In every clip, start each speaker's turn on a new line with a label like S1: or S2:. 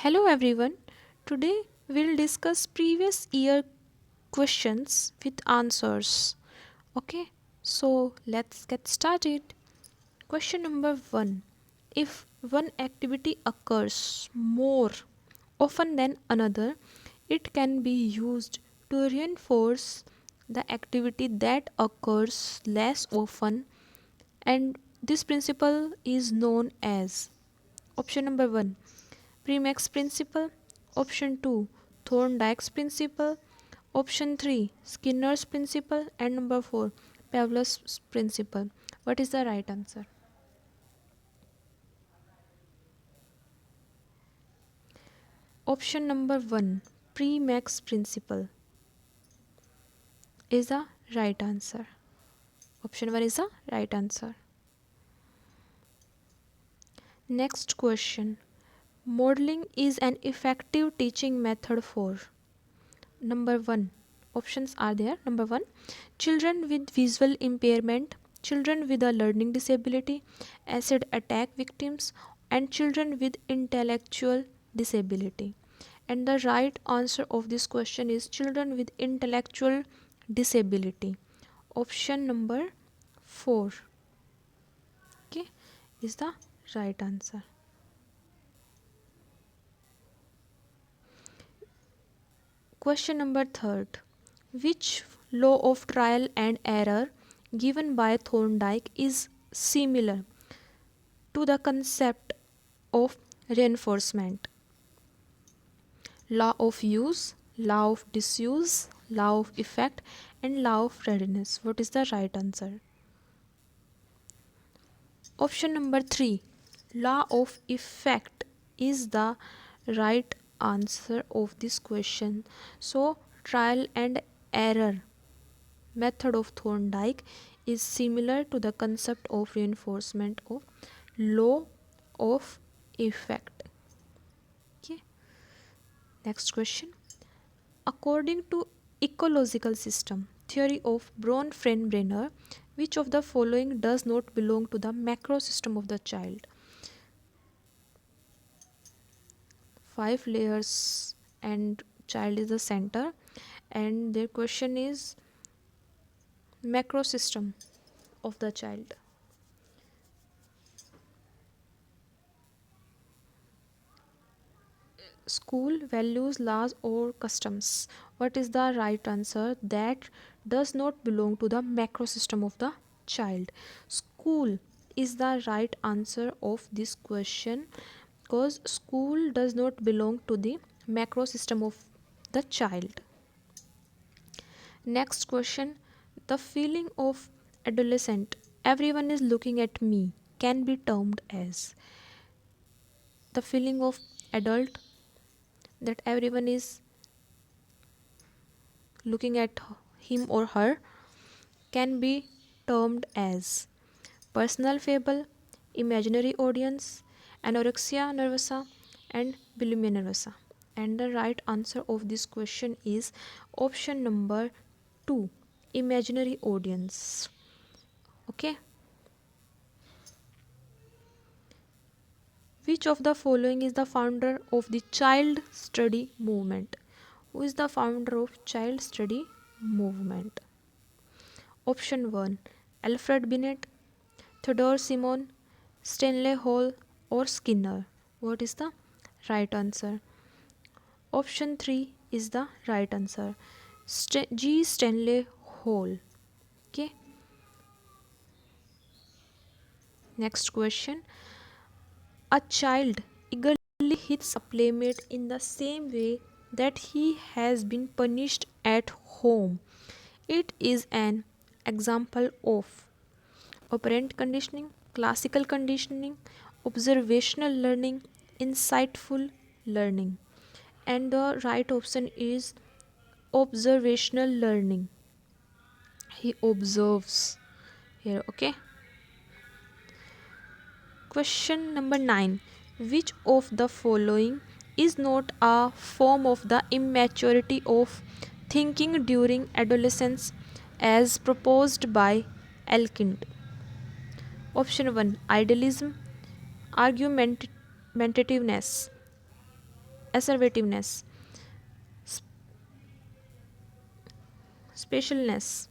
S1: Hello everyone. Today we'll discuss previous year questions with answers. Okay, so let's get started. Question number 1. If one activity occurs more often than another, it can be used to reinforce the activity that occurs less often, and this principle is known as option number 1, Premack's principle, option 2, Thorndike's principle, option 3, Skinner's principle, and number 4, Pavlov's principle. What is the right answer? Option number 1, Premack's principle, is the right answer. Option 1 is the right answer. Next question. Modeling is an effective teaching method for number 1. Options are there. Number 1, children with visual impairment, children with a learning disability, acid attack victims, and children with intellectual disability. And the right answer of this question is children with intellectual disability. Option number 4, okay, is the right answer. Question number 3. Which law of trial and error given by Thorndike is similar to the concept of reinforcement? Law of use, law of disuse, law of effect, and law of readiness. What is the right answer? Option number 3, law of effect, is the right answer of this question. So, trial and error method of Thorndike is similar to the concept of reinforcement of law of effect. Okay. Next question. According to ecological system theory of Bronfenbrenner, which of the following does not belong to the macro system of the child? 5 layers and child is the center, and their question is macro system of the child. School, values, laws, or customs. What is the right answer? That does not belong to the macro system of the child. School is the right answer of this question, because school does not belong to the macro system of the child. Next question. The feeling of adolescent, everyone is looking at me, can be termed as the feeling of adult, that everyone is looking at him or her, can be termed as personal fable, imaginary audience, anorexia nervosa, and bulimia nervosa. And the right answer of this question is option number 2, imaginary audience. Okay. Which of the following is the founder of the child study movement? Who is the founder of child study movement? Option 1, Alfred Binet, Theodore Simon, Stanley Hall, or Skinner. What is the right answer? Option 3 is the right answer. G. Stanley Hall. Okay. Next question. A child eagerly hits a playmate in the same way that he has been punished at home. It is an example of operant conditioning, classical conditioning, observational learning, insightful learning. And the right option is observational learning. He observes here. Okay. Question number 9. Which of the following is not a form of the immaturity of thinking during adolescence as proposed by Elkind? Option 1, idealism, argumentativeness, assertiveness, specialness,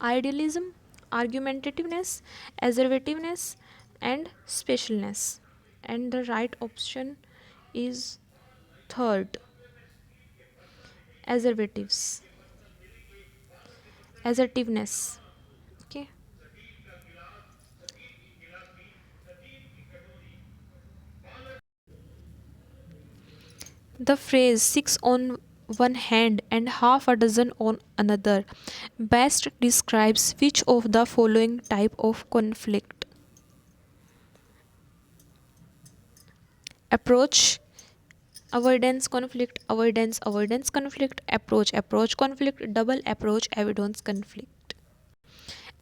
S1: idealism, argumentativeness, assertiveness, and specialness. And the right option is third, assertives, assertiveness. Okay. The phrase six on one hand and half a dozen on another best describes which of the following type of conflict? Approach, avoidance conflict, avoidance conflict, approach conflict, double approach avoidance conflict.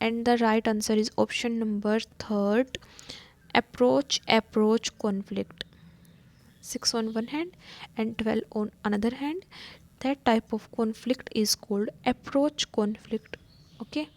S1: And the right answer is option number third, approach conflict. 6 on one hand and 12 on another hand, that type of conflict is called approach conflict. Okay.